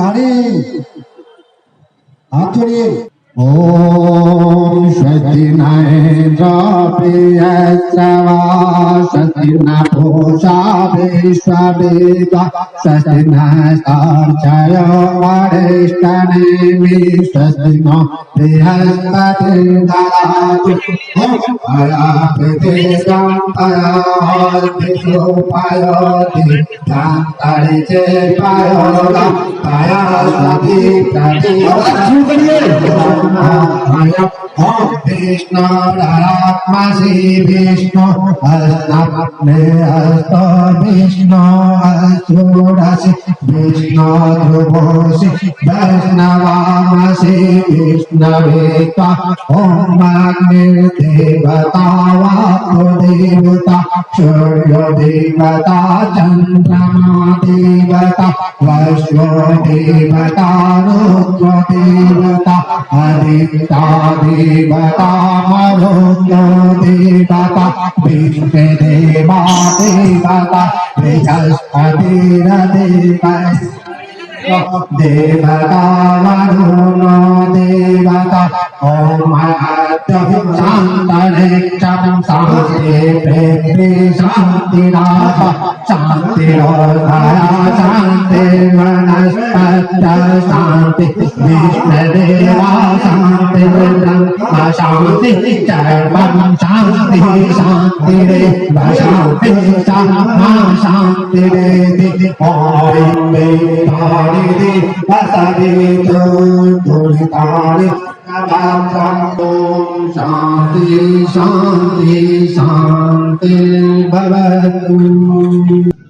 ताली हाथ जोड़िए। ओम स्वस्ति न इंद्र प्रियश्रवा स्वस्ति न पूषा विश्ववेदा स्वस्ति नस्तार्चयो वरिष्ठनेमि स्वस्ति नो बृहस्पतिर्ददातु अयापतिर्गं तयोर्विष्णुपयोति धन्तरिचेर्पयोगा तयास्वति ओम विष्णु आत्मसि विष्णु अस्नप्ने अस्त विष्णु असूरसि विष्णु ध्रुवोसि वैष्णवामसि विष्णवेता ओम अग्निर्देवता वाक्यो देवता सूर्यो देवता चंद्रमा देवता वैश्वो देवता रुद्रो देवता हरिता देवता मरुतो देवता विष्णुदेवा देवता बृहस्पतिर्देवता देवता वरुणो देवता ओम शांतरिक्षं शांति पृथ्वी शांतिनाथ शांतिरोधया शांति वनस्पतय शांति विष्णुदेवा शांति ब्रह्म शांति सर्वं शांति शांतिरेव शांति शांतिरेति ओम वेदानि वसवे दुरितानि शांति शांति शांति भवतु।